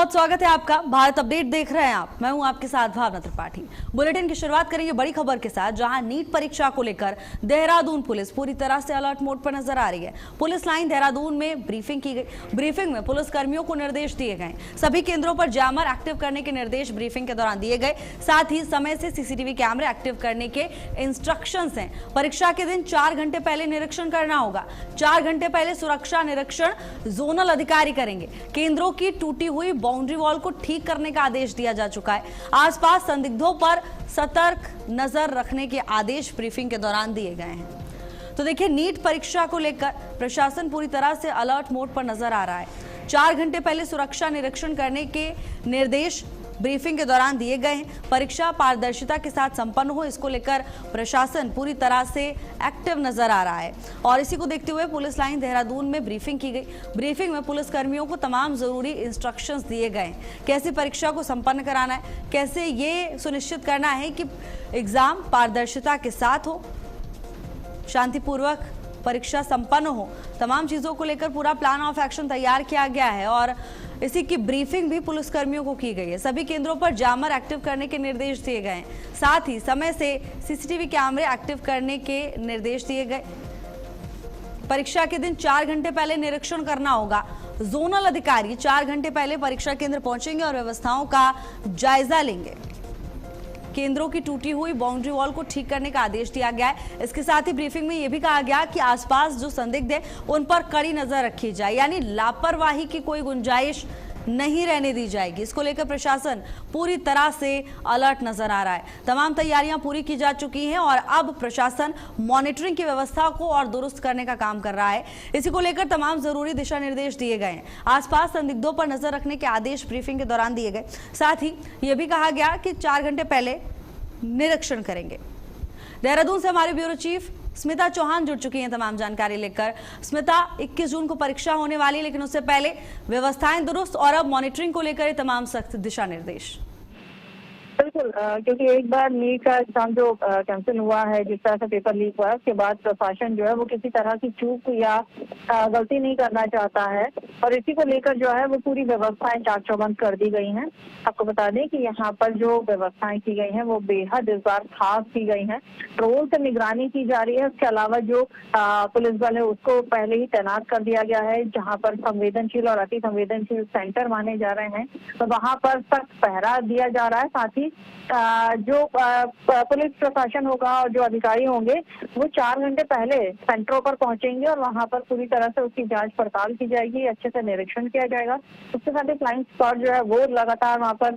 बहुत स्वागत है आपका। भारत अपडेट देख रहे हैं आप, मैं हूं आपके साथ भावना त्रिपाठी। बुलेटिन की शुरुआत करेंगे बड़ी खबर के साथ, जहां नीट परीक्षा को लेकर देहरादून पुलिस पूरी तरह से अलर्ट मोड पर नजर आ रही है। पुलिस लाइन देहरादून में ब्रीफिंग की गई। ब्रीफिंग में पुलिस कर्मियों को निर्देश दिए गए। सभी केंद्रों पर जैमर एक्टिव करने के निर्देश ब्रीफिंग के दौरान दिए गए। साथ ही समय से सीसीटीवी कैमरे एक्टिव करने के इंस्ट्रक्शंस हैं। परीक्षा के दिन 4 घंटे पहले निरीक्षण करना होगा। 4 घंटे पहले सुरक्षा निरीक्षण जोनल अधिकारी करेंगे। केंद्रों की टूटी हुई बाउंड्री वॉल को ठीक करने का आदेश दिया जा चुका है। आसपास संदिग्धों पर सतर्क नजर रखने के आदेश ब्रीफिंग के दौरान दिए गए हैं। तो देखिए, नीट परीक्षा को लेकर प्रशासन पूरी तरह से अलर्ट मोड पर नजर आ रहा है। 4 घंटे पहले सुरक्षा निरीक्षण करने के निर्देश ब्रीफिंग के दौरान दिए गए हैं। परीक्षा पारदर्शिता के साथ संपन्न हो, इसको लेकर प्रशासन पूरी तरह से एक्टिव नजर आ रहा है। और इसी को देखते हुए पुलिस लाइन देहरादून में ब्रीफिंग की गई। ब्रीफिंग में पुलिस कर्मियों को तमाम जरूरी इंस्ट्रक्शंस दिए गए। कैसे परीक्षा को संपन्न कराना है, कैसे ये सुनिश्चित करना है कि एग्जाम पारदर्शिता के साथ हो, शांतिपूर्वक परीक्षा संपन्न हो, तमाम चीजों को लेकर पूरा प्लान ऑफ एक्शन तैयार किया गया है। और इसी की ब्रीफिंग भी पुलिस कर्मियों को की गई है। सभी केंद्रों पर जैमर एक्टिव करने के निर्देश दिए गए हैं। साथ ही समय से सीसीटीवी कैमरे एक्टिव करने के निर्देश दिए गए। परीक्षा के दिन 4 घंटे पहले निरीक्षण करना होगा। जोनल अधिकारी 4 घंटे पहले परीक्षा केंद्र पहुंचेंगे और व्यवस्थाओं का जायजा लेंगे। केंद्रों की टूटी हुई बाउंड्री वॉल को ठीक करने का आदेश दिया गया है। इसके साथ ही ब्रीफिंग में यह भी कहा गया कि आसपास जो संदिग्ध है उन पर कड़ी नजर रखी जाए, यानी लापरवाही की कोई गुंजाइश नहीं रहने दी जाएगी। इसको लेकर प्रशासन पूरी तरह से अलर्ट नजर आ रहा है। तमाम तैयारियां पूरी की जा चुकी हैं और अब प्रशासन मॉनिटरिंग की व्यवस्था को और दुरुस्त करने का काम कर रहा है। इसी को लेकर तमाम जरूरी दिशा निर्देश दिए गए हैं। आसपास संदिग्धों पर नजर रखने के आदेश ब्रीफिंग के दौरान दिए गए। साथ ही यह भी कहा गया कि 4 घंटे पहले निरीक्षण करेंगे। देहरादून से हमारे ब्यूरो चीफ स्मिता चौहान जुड़ चुकी हैं तमाम जानकारी लेकर। स्मिता, 21 जून को परीक्षा होने वाली है, लेकिन उससे पहले व्यवस्थाएं दुरुस्त और अब मॉनिटरिंग को लेकर तमाम सख्त दिशा निर्देश। बिल्कुल, क्योंकि एक बार नीट का एग्जाम जो कैंसिल हुआ है, जिस तरह से पेपर लीक हुआ है, उसके बाद प्रशासन जो है वो किसी तरह की चूक या गलती नहीं करना चाहता है और इसी को लेकर जो है वो पूरी व्यवस्थाएं चाक चौबंद कर दी गई हैं। आपको बता दें कि यहाँ पर जो व्यवस्थाएं की गई हैं वो बेहद इस बार खास की गई हैं। ड्रोन से निगरानी की जा रही है। उसके अलावा जो पुलिस बल है उसको पहले ही तैनात कर दिया गया है। जहाँ पर संवेदनशील और अति संवेदनशील सेंटर माने जा रहे हैं, तो वहाँ पर सख्त पहरा दिया जा रहा है। साथ ही जो पुलिस प्रशासन होगा और जो अधिकारी होंगे वो 4 घंटे पहले सेंटरों पर पहुंचेंगे और वहां पर पूरी तरह से उसकी जांच पड़ताल की जाएगी, अच्छे से निरीक्षण किया जाएगा। उसके साथ ही फ्लाइंग स्क्वाड जो है वो लगातार वहां पर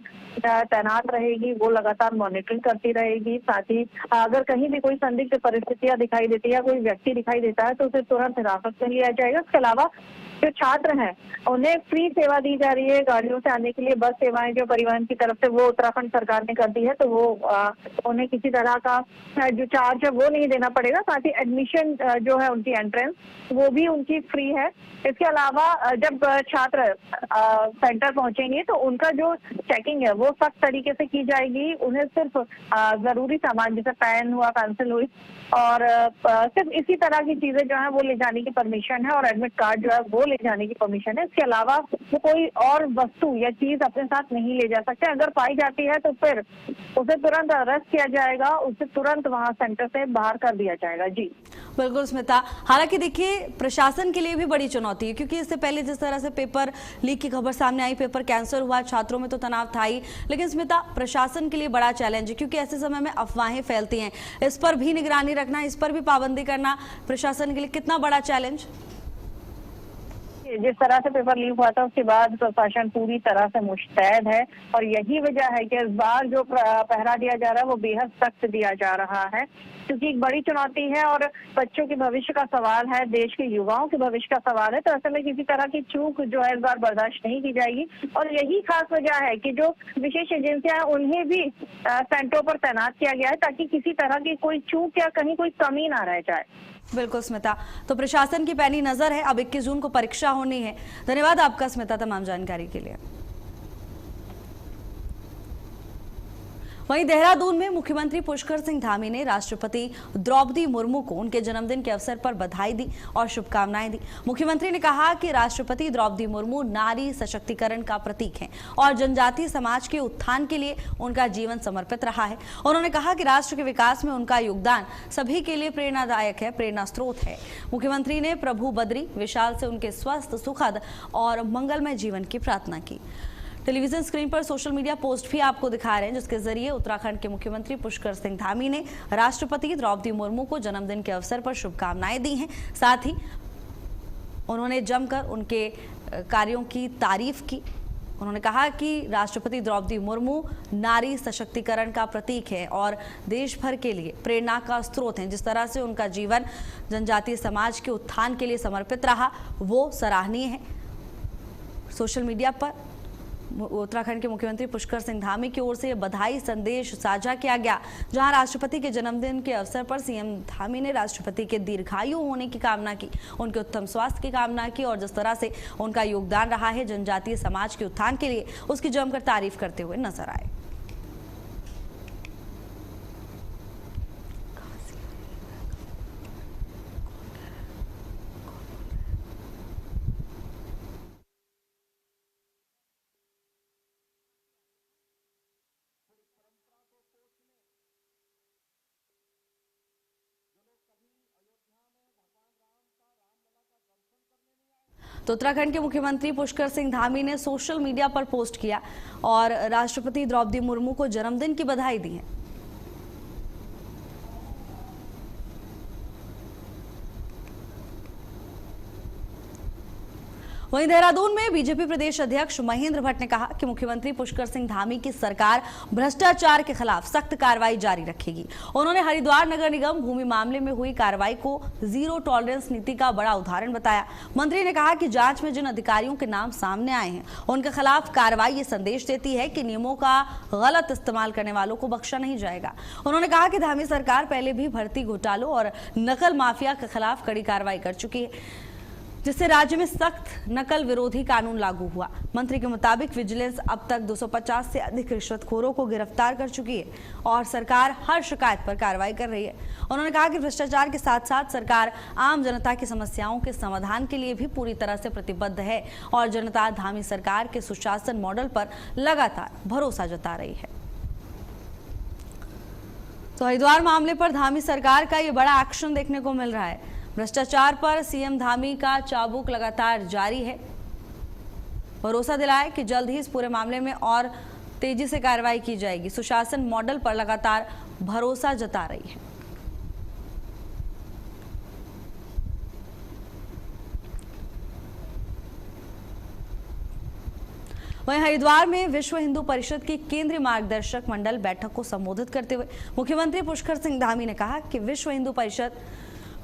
तैनात रहेगी, वो लगातार मॉनिटरिंग करती रहेगी। साथ ही अगर कहीं भी कोई संदिग्ध परिस्थितियां दिखाई देती है या कोई व्यक्ति दिखाई देता है तो उसे तुरंत हिरासत में लिया जाएगा। इसके अलावा जो छात्र हैं उन्हें फ्री सेवा दी जा रही है गाड़ियों से आने के लिए। बस सेवाएं जो परिवहन की तरफ से वो उत्तराखंड सरकार ने कर दी है, तो वो उन्हें किसी तरह का जो चार्ज है वो नहीं देना पड़ेगा। साथ ही एडमिशन जो है उनकी एंट्रेंस वो भी उनकी फ्री है। इसके अलावा जब छात्र सेंटर पहुंचेंगे तो उनका जो चेकिंग है वो सख्त तरीके से की जाएगी। उन्हें सिर्फ जरूरी सामान जैसे पेन हुआ, पेंसिल हुई और सिर्फ इसी तरह की चीजें जो है वो ले जाने की परमिशन है और एडमिट कार्ड जो है वो ले जाने की परमिशन है। इसके अलावा वो कोई और वस्तु या चीज अपने साथ नहीं ले जा सकते। अगर पाई जाती है तो फिर उसे तुरंत अरेस्ट किया जाएगा, उसे तुरंत वहां सेंटर से बाहर कर दिया जाएगा। जी बिल्कुल स्मिता, हालांकि देखिए प्रशासन के लिए भी बड़ी चुनौती है, क्योंकि इससे पहले जिस तरह से पेपर लीक की खबर सामने आई, पेपर कैंसिल हुआ, छात्रों में तो तनाव था ही, लेकिन स्मिता प्रशासन के लिए बड़ा चैलेंज है, क्योंकि ऐसे समय में अफवाहें फैलती हैं। इस पर भी निगरानी रखना, इस पर भी पाबंदी करना प्रशासन के लिए कितना बड़ा चैलेंज? जिस तरह से पेपर लीक हुआ था उसके बाद प्रशासन पूरी तरह से मुस्तैद है और यही वजह है कि इस बार जो पहरा दिया जा रहा है वो बेहद सख्त दिया जा रहा है, क्योंकि एक बड़ी चुनौती है और बच्चों के भविष्य का सवाल है, देश के युवाओं के भविष्य का सवाल है। तो ऐसे में किसी तरह की चूक जो है इस बार बर्दाश्त नहीं की जाएगी और यही खास वजह है कि जो विशेष एजेंसियां हैं उन्हें भी सेंटरों पर तैनात किया गया है, ताकि किसी तरह की कोई चूक या कहीं कोई कमी ना रह जाए। बिल्कुल स्मिता, तो प्रशासन की पैनी नजर है। अब 21 जून को परीक्षा होनी है। धन्यवाद आपका स्मिता तमाम जानकारी के लिए। वहीं देहरादून में मुख्यमंत्री पुष्कर सिंह धामी ने राष्ट्रपति द्रौपदी मुर्मू को उनके जन्मदिन के अवसर पर बधाई दी और शुभकामनाएं दी। मुख्यमंत्री ने कहा कि राष्ट्रपति द्रौपदी मुर्मू नारी सशक्तिकरण का प्रतीक हैं और जनजातीय समाज के उत्थान के लिए उनका जीवन समर्पित रहा है। उन्होंने कहा कि राष्ट्र के विकास में उनका योगदान सभी के लिए प्रेरणादायक है, प्रेरणा स्रोत है। मुख्यमंत्री ने प्रभु बद्री विशाल से उनके स्वस्थ, सुखद और मंगलमय जीवन की प्रार्थना की। टेलीविजन स्क्रीन पर सोशल मीडिया पोस्ट भी आपको दिखा रहे हैं, जिसके जरिए उत्तराखंड के मुख्यमंत्री पुष्कर सिंह धामी ने राष्ट्रपति द्रौपदी मुर्मू को जन्मदिन के अवसर पर शुभकामनाएं दी हैं। साथ ही उन्होंने जमकर उनके कार्यों की तारीफ की। उन्होंने कहा कि राष्ट्रपति द्रौपदी मुर्मू नारी सशक्तिकरण का प्रतीक है और देश भर के लिए प्रेरणा का स्रोत हैं। जिस तरह से उनका जीवन जनजातीय समाज के उत्थान के लिए समर्पित रहा, वो सराहनीय है। सोशल मीडिया पर उत्तराखंड के मुख्यमंत्री पुष्कर सिंह धामी की ओर से बधाई संदेश साझा किया गया, जहां राष्ट्रपति के जन्मदिन के अवसर पर सीएम धामी ने राष्ट्रपति के दीर्घायु होने की कामना की, उनके उत्तम स्वास्थ्य की कामना की और जिस तरह से उनका योगदान रहा है जनजातीय समाज के उत्थान के लिए, उसकी जमकर तारीफ करते हुए नजर आए। तो उत्तराखंड के मुख्यमंत्री पुष्कर सिंह धामी ने सोशल मीडिया पर पोस्ट किया और राष्ट्रपति द्रौपदी मुर्मू को जन्मदिन की बधाई दी है। वहीं देहरादून में बीजेपी प्रदेश अध्यक्ष महेंद्र भट्ट ने कहा कि मुख्यमंत्री पुष्कर सिंह धामी की सरकार भ्रष्टाचार के खिलाफ सख्त कार्रवाई जारी रखेगी। उन्होंने हरिद्वार नगर निगम भूमि मामले में हुई कार्रवाई को जीरो टॉलरेंस नीति का बड़ा उदाहरण बताया। मंत्री ने कहा कि जांच में जिन अधिकारियों के नाम सामने आए हैं, उनके खिलाफ कार्रवाई ये संदेश देती है कि नियमों का गलत इस्तेमाल करने वालों को बख्शा नहीं जाएगा। उन्होंने कहा कि धामी सरकार पहले भी भर्ती घोटालों और नकल माफिया के खिलाफ कड़ी कार्रवाई कर चुकी है, जिससे राज्य में सख्त नकल विरोधी कानून लागू हुआ। मंत्री के मुताबिक विजिलेंस अब तक 250 से अधिक रिश्वतखोरों को गिरफ्तार कर चुकी है और सरकार हर शिकायत पर कार्रवाई कर रही है। उन्होंने कहा कि भ्रष्टाचार के साथ साथ सरकार आम जनता की समस्याओं के समाधान के लिए भी पूरी तरह से प्रतिबद्ध है और जनता धामी सरकार के सुशासन मॉडल पर लगातार भरोसा जता रही है। तो हरिद्वार मामले पर धामी सरकार का ये बड़ा एक्शन देखने को मिल रहा है। भ्रष्टाचार पर सीएम धामी का चाबुक लगातार जारी है। भरोसा दिलाया कि जल्द ही इस पूरे मामले में और तेजी से कार्रवाई की जाएगी। सुशासन मॉडल पर लगातार भरोसा जता रही है। वहीं हरिद्वार में विश्व हिंदू परिषद की केंद्रीय मार्गदर्शक मंडल बैठक को संबोधित करते हुए मुख्यमंत्री पुष्कर सिंह धामी ने कहा कि विश्व हिंदू परिषद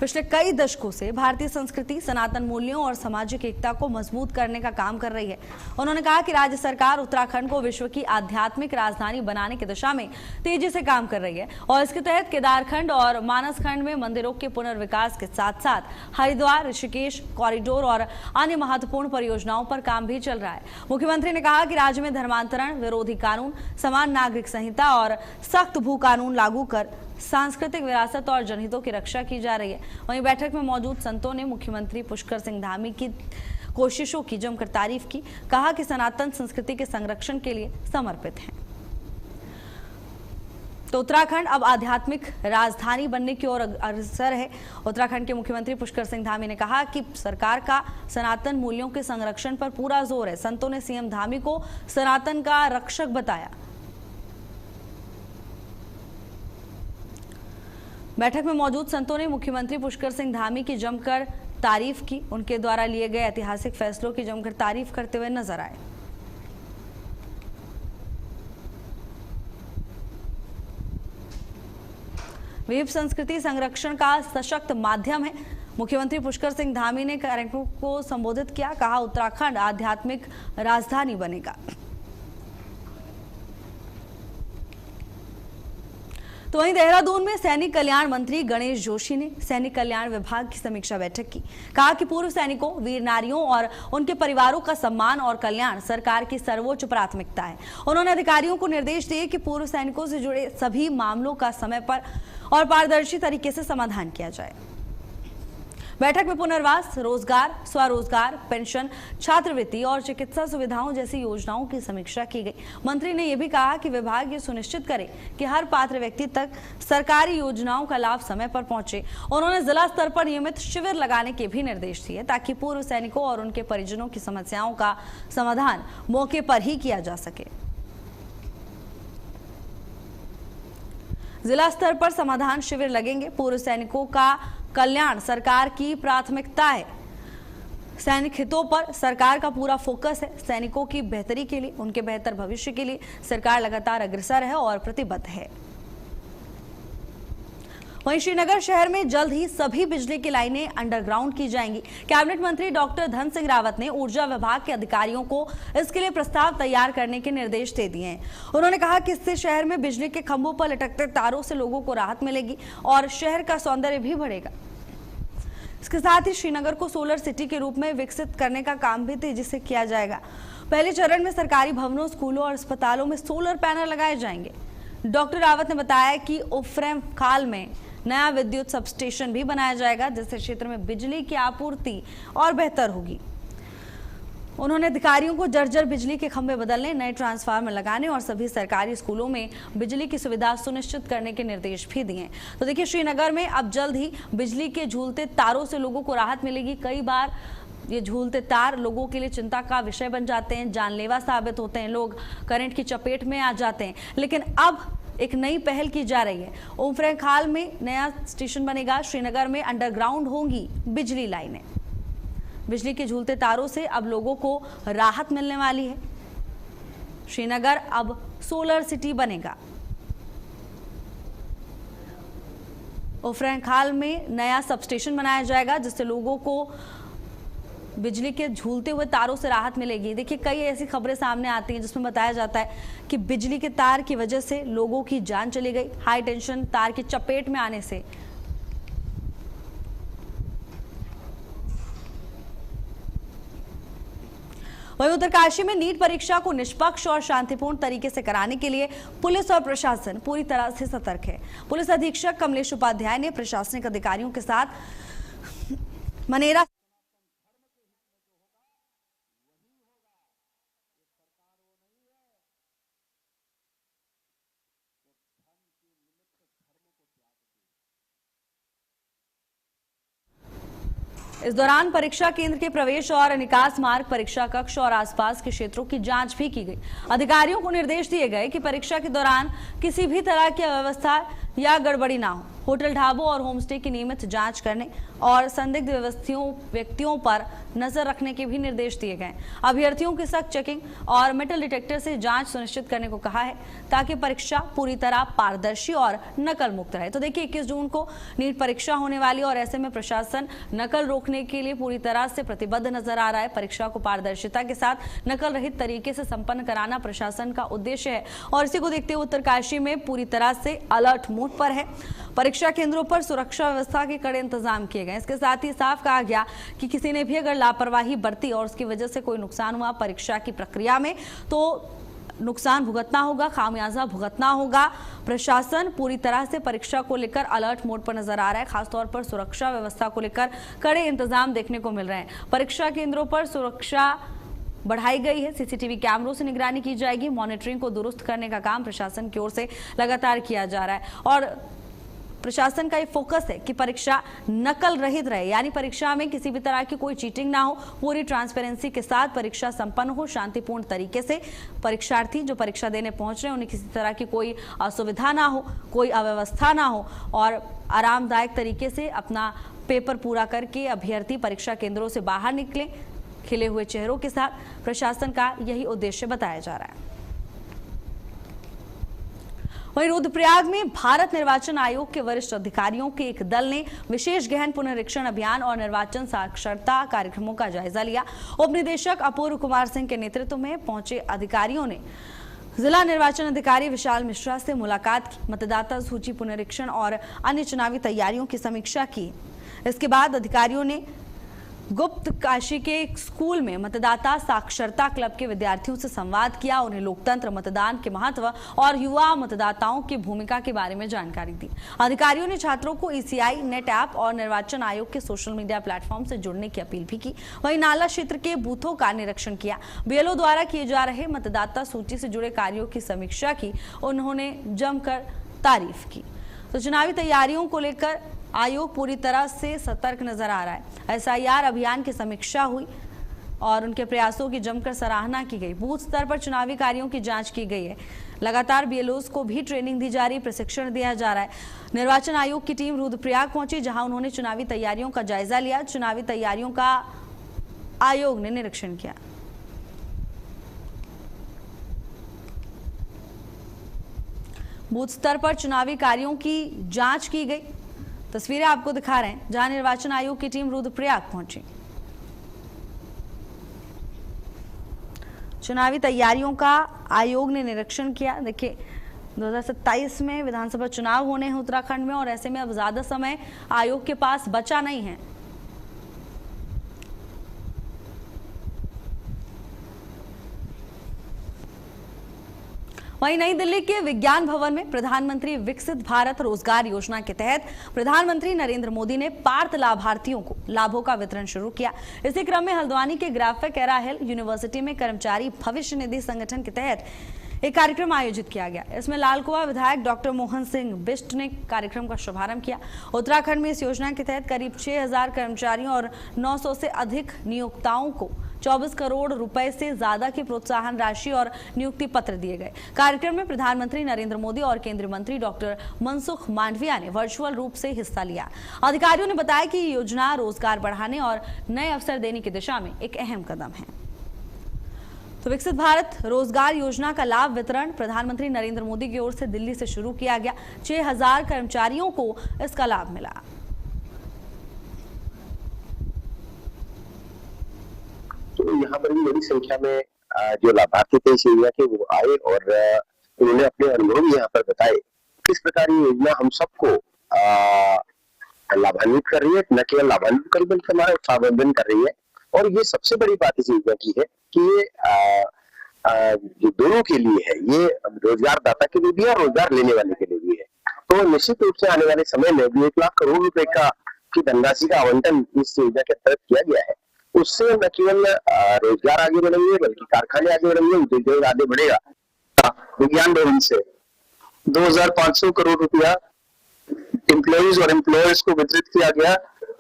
पिछले कई दशकों से भारतीय संस्कृति, सनातन मूल्यों और सामाजिक एकता को मजबूत करने का काम कर रही है। उन्होंने कहा कि राज्य सरकार उत्तराखंड को विश्व की आध्यात्मिक राजधानी बनाने की दिशा में तेजी से काम कर रही है और इसके तहत केदारखंड और मानसखंड में मंदिरों के पुनर्विकास के साथ साथ हरिद्वार ऋषिकेश कॉरिडोर और अन्य महत्वपूर्ण परियोजनाओं पर काम भी चल रहा है। मुख्यमंत्री ने कहा कि राज्य में धर्मांतरण विरोधी कानून, समान नागरिक संहिता और सख्त भू कानून लागू कर सांस्कृतिक विरासत और जनहितों की रक्षा की जा रही है। वहीं बैठक में मौजूद संतों ने मुख्यमंत्री पुष्कर सिंह धामी की कोशिशों की जमकर तारीफ की। कहा कि सनातन संस्कृति के संरक्षण के लिए समर्पित हैं। तो उत्तराखंड अब आध्यात्मिक राजधानी बनने की ओर अग्रसर है। उत्तराखंड के मुख्यमंत्री पुष्कर सिंह धामी ने कहा कि सरकार का सनातन मूल्यों के संरक्षण पर पूरा जोर है। संतों ने सीएम धामी को सनातन का रक्षक बताया। बैठक में मौजूद संतों ने मुख्यमंत्री पुष्कर सिंह धामी की जमकर तारीफ की। उनके द्वारा लिए गए ऐतिहासिक फैसलों की जमकर तारीफ करते हुए नजर आए। विहिप संस्कृति संरक्षण का सशक्त माध्यम है। मुख्यमंत्री पुष्कर सिंह धामी ने कार्यक्रम को संबोधित किया। कहा उत्तराखंड आध्यात्मिक राजधानी बनेगा। तो वहीं देहरादून में सैनिक कल्याण मंत्री गणेश जोशी ने सैनिक कल्याण विभाग की समीक्षा बैठक की। कहा कि पूर्व सैनिकों, वीर नारियों और उनके परिवारों का सम्मान और कल्याण सरकार की सर्वोच्च प्राथमिकता है। उन्होंने अधिकारियों को निर्देश दिए कि पूर्व सैनिकों से जुड़े सभी मामलों का समय पर और पारदर्शी तरीके से समाधान किया जाए। बैठक में पुनर्वास, रोजगार, स्वरोजगार, पेंशन, छात्रवृत्ति और चिकित्सा सुविधाओं जैसी योजनाओं की समीक्षा की गई। मंत्री ने यह भी कहा कि विभाग ये सुनिश्चित करे कि हर पात्र व्यक्ति तक सरकारी योजनाओं का लाभ समय पर पहुंचे। उन्होंने जिला स्तर पर नियमित शिविर लगाने के भी निर्देश दिए ताकि पूर्व सैनिकों और उनके परिजनों की समस्याओं का समाधान मौके पर ही किया जा सके। जिला स्तर पर समाधान शिविर लगेंगे। पूर्व सैनिकों का कल्याण सरकार की प्राथमिकता है। सैनिक हितों पर सरकार का पूरा फोकस है। सैनिकों की बेहतरी के लिए, उनके बेहतर भविष्य के लिए सरकार लगातार अग्रसर है और प्रतिबद्ध है। वहीं श्रीनगर शहर में जल्द ही सभी बिजली की लाइनें अंडरग्राउंड की जाएंगी। कैबिनेट मंत्री डॉक्टर धन सिंह रावत ने ऊर्जा विभाग के अधिकारियों को इसके लिए प्रस्ताव तैयार करने के निर्देश दे दिए हैं। उन्होंने कहा कि इससे शहर में बिजली के खंभों पर लटकते तारों से लोगों को राहत मिलेगी और शहर का सौंदर्य भी बढ़ेगा। इसके साथ ही श्रीनगर को सोलर सिटी के रूप में विकसित करने का काम भी तेजी से किया जाएगा। पहले चरण में सरकारी भवनों, स्कूलों और अस्पतालों में सोलर पैनल लगाए जाएंगे। डॉक्टर रावत ने बताया कि उफ्रैम खाल में नया विद्युत सब स्टेशन भी बनाया जाएगा, जिससे क्षेत्र में बिजली की आपूर्ति और बेहतर होगी। उन्होंने अधिकारियों को जर्जर बिजली के खंभे बदलने, नए ट्रांसफार्मर लगाने और सभी सरकारी स्कूलों में बिजली की सुविधा सुनिश्चित करने के निर्देश भी दिए। तो देखिए, श्रीनगर में अब जल्द ही बिजली के झूलते तारों से लोगों को राहत मिलेगी। कई बार ये झूलते तार लोगों के लिए चिंता का विषय बन जाते हैं, जानलेवा साबित होते हैं, लोग करंट की चपेट में आ जाते हैं। लेकिन अब एक नई पहल की जा रही है। उफ्रैम खाल में नया स्टेशन बनेगा। श्रीनगर में अंडरग्राउंड होंगी बिजली लाइनें। बिजली के झूलते तारों से अब लोगों को राहत मिलने वाली है। श्रीनगर अब सोलर सिटी बनेगा। उफ्रैम खाल में नया सब स्टेशन बनाया जाएगा, जिससे लोगों को बिजली के झूलते हुए तारों से राहत मिलेगी। देखिए, कई ऐसी खबरें सामने आती हैं जिसमें बताया जाता है कि बिजली के तार की वजह से लोगों की जान चली गई, हाई टेंशन तार की चपेट में आने से। वहीं उत्तरकाशी में नीट परीक्षा को निष्पक्ष और शांतिपूर्ण तरीके से कराने के लिए पुलिस और प्रशासन पूरी तरह से सतर्क है। पुलिस अधीक्षक कमलेश उपाध्याय ने प्रशासनिक अधिकारियों के साथ मनेरा इस दौरान परीक्षा केंद्र के प्रवेश और निकास मार्ग, परीक्षा कक्ष और आसपास के क्षेत्रों की जांच भी की गई। अधिकारियों को निर्देश दिए गए कि परीक्षा के दौरान किसी भी तरह की अव्यवस्था या गड़बड़ी ना हो। होटल, ढाबों और होमस्टे की नियमित जांच करने और संदिग्ध व्यक्तियों पर नजर रखने के भी निर्देश दिए गए। अभ्यर्थियों की सख्त चेकिंग और मेटल डिटेक्टर से जांच सुनिश्चित करने को कहा है, ताकि परीक्षा पूरी तरह पारदर्शी और नकल मुक्त रहे। तो देखिए, 21 जून को नीट परीक्षा होने वाली और ऐसे में प्रशासन नकल रोकने के लिए पूरी तरह से प्रतिबद्ध नजर आ रहा है। परीक्षा को पारदर्शिता के साथ नकल रहित तरीके से संपन्न कराना प्रशासन का उद्देश्य है और इसी को देखते हुए उत्तरकाशी में पूरी तरह से अलर्ट मोड पर है। परीक्षा केंद्रों पर सुरक्षा व्यवस्था के कड़े इंतजाम किए गए। इसके साथ ही साफ कहा गया कि किसी ने भी अगर लापरवाही बरती और उसकी वजह से कोई नुकसान हुआ परीक्षा की प्रक्रिया में, तो नुकसान भुगतना होगा, खामियाजा भुगतना होगा। प्रशासन पूरी तरह से परीक्षा को लेकर अलर्ट मोड पर नजर आ रहा है। खासतौर पर सुरक्षा व्यवस्था को लेकर कड़े इंतजाम देखने को मिल रहे हैं। परीक्षा केंद्रों पर सुरक्षा बढ़ाई गई है। सीसीटीवी कैमरों से निगरानी की जाएगी। मॉनिटरिंग को दुरुस्त करने का काम प्रशासन की ओर से लगातार किया जा रहा है और प्रशासन का ये फोकस है कि परीक्षा नकल रहित रहे, यानी परीक्षा में किसी भी तरह की कोई चीटिंग ना हो, पूरी ट्रांसपेरेंसी के साथ परीक्षा संपन्न हो, शांतिपूर्ण तरीके से परीक्षार्थी जो परीक्षा देने पहुंच रहे हैं उन्हें किसी तरह की कोई असुविधा ना हो, कोई अव्यवस्था ना हो और आरामदायक तरीके से अपना पेपर पूरा करके अभ्यर्थी परीक्षा केंद्रों से बाहर निकले खिले हुए चेहरों के साथ। प्रशासन का यही उद्देश्य बताया जा रहा है। वहीं रुद्रप्रयाग में भारत निर्वाचन आयोग के वरिष्ठ अधिकारियों के एक दल ने विशेष गहन पुनरीक्षण अभियान और निर्वाचन साक्षरता कार्यक्रमों का जायजा लिया। उप निदेशक अपूर्व कुमार सिंह के नेतृत्व में पहुंचे अधिकारियों ने जिला निर्वाचन अधिकारी विशाल मिश्रा से मुलाकात की, मतदाता सूची पुनरीक्षण और अन्य चुनावी तैयारियों की समीक्षा की। इसके बाद अधिकारियों ने गुप्त काशी के एक स्कूल में मतदाता साक्षरता क्लब के विद्यार्थियों से संवाद किया, उन्हें लोकतंत्र, मतदान के महत्व और युवा मतदाताओं की भूमिका के बारे में जानकारी दी। अधिकारियों ने छात्रों को ईसीआई नेट ऐप और निर्वाचन आयोग के सोशल मीडिया प्लेटफॉर्म से जुड़ने की अपील भी की। वहीं नाला क्षेत्र के बूथों का निरीक्षण किया, बीएलओ द्वारा किए जा रहे मतदाता सूची से जुड़े कार्यों की समीक्षा की। उन्होंने जमकर तारीफ की। तो चुनावी तैयारियों को लेकर आयोग पूरी तरह से सतर्क नजर आ रहा है। एसआईआर अभियान की समीक्षा हुई और उनके प्रयासों की जमकर सराहना की गई। बूथ स्तर पर चुनावी कार्यों की जांच की गई है। लगातार बीएलओस को भी ट्रेनिंग दी जा रही, प्रशिक्षण दिया जा रहा है। निर्वाचन आयोग की टीम रुद्रप्रयाग पहुंची, जहां उन्होंने चुनावी तैयारियों का जायजा लिया। चुनावी तैयारियों का आयोग ने निरीक्षण किया। बूथ स्तर पर चुनावी कार्यों की जांच की गई। तस्वीरें आपको दिखा रहे हैं, जहां निर्वाचन आयोग की टीम रुद्रप्रयाग पहुंची। चुनावी तैयारियों का आयोग ने निरीक्षण किया। देखिए 2027 में विधानसभा चुनाव होने हैं उत्तराखंड में और ऐसे में अब ज्यादा समय आयोग के पास बचा नहीं है। वहीं नई दिल्ली के विज्ञान भवन में प्रधानमंत्री विकसित भारत रोजगार योजना के तहत प्रधानमंत्री नरेंद्र मोदी ने पात्र लाभार्थियों को लाभों का वितरण शुरू किया। इसी क्रम में हल्द्वानी के ग्राफिक एरा हिल यूनिवर्सिटी में कर्मचारी भविष्य निधि संगठन के तहत एक कार्यक्रम आयोजित किया गया। इसमें लालकुआं विधायक डॉक्टर मोहन सिंह बिष्ट ने कार्यक्रम का शुभारंभ किया। उत्तराखंड में इस योजना के तहत करीब 6000 कर्मचारियों और 900 से अधिक नियोक्ताओं को 24 करोड़ रुपए से ज्यादा की प्रोत्साहन राशि और नियुक्ति पत्र दिए गए। कार्यक्रम में प्रधानमंत्री नरेंद्र मोदी और केंद्रीय मंत्री डॉक्टर मनसुख मांडविया ने वर्चुअल रूप से हिस्सा लिया। अधिकारियों ने बताया कि ये योजना रोजगार बढ़ाने और नए अवसर देने की दिशा में एक अहम कदम है। तो विकसित भारत रोजगार योजना का लाभ वितरण प्रधानमंत्री नरेंद्र मोदी की ओर से दिल्ली से शुरू किया गया। 6000 कर्मचारियों को इसका लाभ मिला। तो यहाँ पर भी बड़ी संख्या में जो लाभार्थी थे इस योजना के वो आए और उन्होंने अपने अनुभव यहाँ पर बताए किस प्रकार ये योजना हम सबको लाभान्वित कर रही है। न केवल लाभान्वित कर बल्कि हमारा स्वावलंबन कर रही है। और ये सबसे बड़ी बात इस योजना की है कि ये जो दोनों के लिए है, ये रोजगारदाता के लिए भी है और रोजगार लेने वाले के लिए भी है। तो निश्चित रूप से आने वाले समय में भी 1 लाख करोड़ रुपए की धनराशि का आवंटन इस योजना के तहत किया गया है। उससे न केवल रोजगार आगे बढ़ेंगे बल्कि कारखाने आगे बढ़ेंगे, उद्योग आगे बढ़ेगा। विज्ञान भवन से 2500 करोड़ रुपया एम्प्लॉइज और एम्प्लॉयर्स को वितरित किया गया,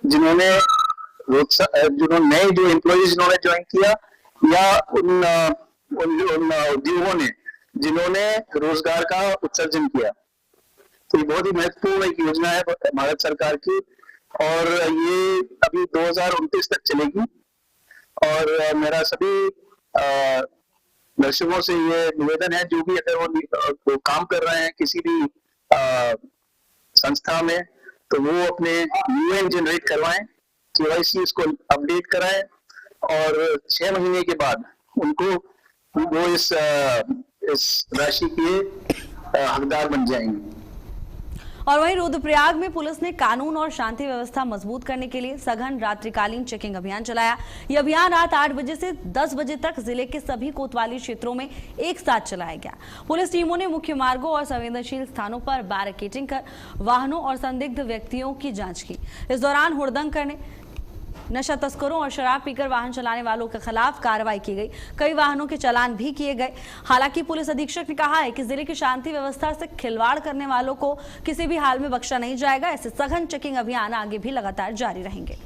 जिन्होंने नए जो एम्प्लॉइज जिन्होंने ज्वाइन किया या उन उद्योगों ने जिन्होंने रोजगार का उत्सर्जन किया। तो ये बहुत ही महत्वपूर्ण एक योजना है भारत सरकार की और ये अभी 2029 तक चलेगी। और मेरा सभी दर्शकों से ये निवेदन है, जो भी अगर वो काम कर रहे हैं किसी भी संस्था में, तो वो अपने यूएएन जनरेट करवाएं, केवाईसी इसको अपडेट कराएं और 6 महीने के बाद उनको वो इस राशि के हकदार बन जाएंगे। और वहीं रुद्रप्रयाग में पुलिस ने कानून और शांति व्यवस्था मजबूत करने के लिए सघन रात्रिकालीन चेकिंग अभियान चलाया। यह अभियान रात 8 बजे से 10 बजे तक जिले के सभी कोतवाली क्षेत्रों में एक साथ चलाया गया। पुलिस टीमों ने मुख्य मार्गों और संवेदनशील स्थानों पर बैरिकेडिंग कर वाहनों और संदिग्ध व्यक्तियों की जांच की। इस दौरान हुड़दंग करने, नशा तस्करों और शराब पीकर वाहन चलाने वालों के खिलाफ कार्रवाई की गई। कई वाहनों के चालान भी किए गए। हालांकि पुलिस अधीक्षक ने कहा है कि जिले की शांति व्यवस्था से खिलवाड़ करने वालों को किसी भी हाल में बख्शा नहीं जाएगा। ऐसे सघन चेकिंग अभियान आगे भी लगातार जारी रहेंगे।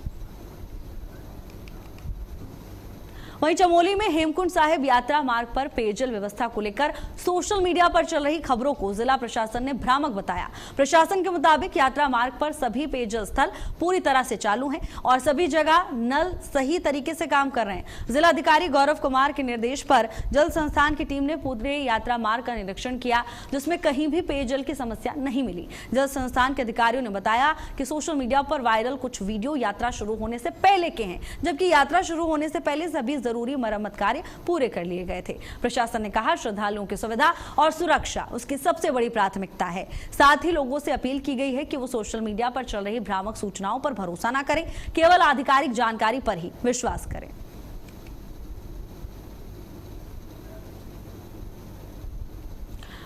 वहीं चमोली में हेमकुंड साहिब यात्रा मार्ग पर पेयजल व्यवस्था को लेकर सोशल मीडिया पर चल रही खबरों को जिला प्रशासन ने भ्रामक बताया। प्रशासन के मुताबिक यात्रा मार्ग पर सभी पेयजल स्थल पूरी तरह से चालू हैं और सभी जगह नल सही तरीके से काम कर रहे हैं। जिला अधिकारी गौरव कुमार के निर्देश पर जल संस्थान की टीम ने पूरे यात्रा मार्ग का निरीक्षण किया, जिसमें कहीं भी पेयजल की समस्या नहीं मिली। जल संस्थान के अधिकारियों ने बताया कि सोशल मीडिया पर वायरल कुछ वीडियो यात्रा शुरू होने से पहले के हैं, जबकि यात्रा शुरू होने से पहले सभी जरूरी मरम्मत कार्य पूरे कर लिए गए थे। प्रशासन ने कहा, श्रद्धालुओं की सुविधा और सुरक्षा उसकी सबसे बड़ी प्राथमिकता है। साथ ही लोगों से अपील की गई है कि वो सोशल मीडिया पर चल रही भ्रामक सूचनाओं पर भरोसा न करें, केवल आधिकारिक जानकारी पर ही विश्वास करें।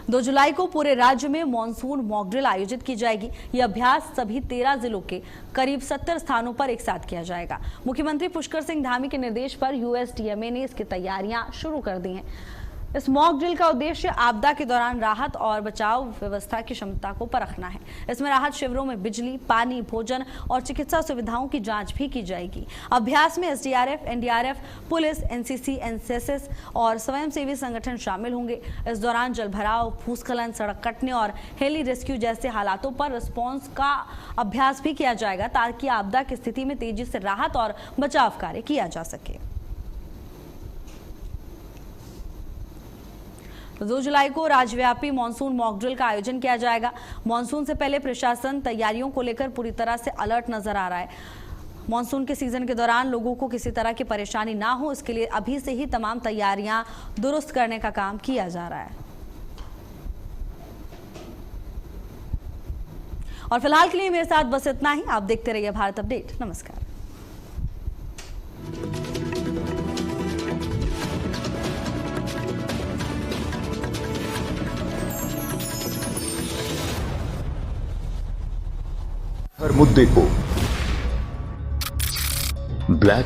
2 जुलाई को पूरे राज्य में मॉनसून मॉक ड्रिल आयोजित की जाएगी। यह अभ्यास सभी 13 जिलों के करीब 70 स्थानों पर एक साथ किया जाएगा। मुख्यमंत्री पुष्कर सिंह धामी के निर्देश पर यूएसडीएमए ने इसकी तैयारियां शुरू कर दी हैं। इस मॉक ड्रिल का उद्देश्य आपदा के दौरान राहत और बचाव व्यवस्था की क्षमता को परखना है। इसमें राहत शिविरों में बिजली, पानी, भोजन और चिकित्सा सुविधाओं की जांच भी की जाएगी। अभ्यास में SDRF, NDRF, police, NCC, NSS और स्वयंसेवी संगठन शामिल होंगे। इस दौरान जलभराव, भूस्खलन, सड़क कटने और हेली रेस्क्यू जैसे हालातों पर रिस्पॉन्स का अभ्यास भी किया जाएगा, ताकि आपदा की स्थिति में तेजी से राहत और बचाव कार्य किया जा सके। 2 जुलाई को राज्यव्यापी मॉनसून मॉक ड्रिल का आयोजन किया जाएगा। मॉनसून से पहले प्रशासन तैयारियों को लेकर पूरी तरह से अलर्ट नजर आ रहा है। मॉनसून के सीजन के दौरान लोगों को किसी तरह की परेशानी ना हो, इसके लिए अभी से ही तमाम तैयारियां दुरुस्त करने का काम किया जा रहा है। और फिलहाल के लिए मेरे साथ बस इतना ही। आप देखते रहिए भारत अपडेट। नमस्कार। हर मुद्दे को ब्लैक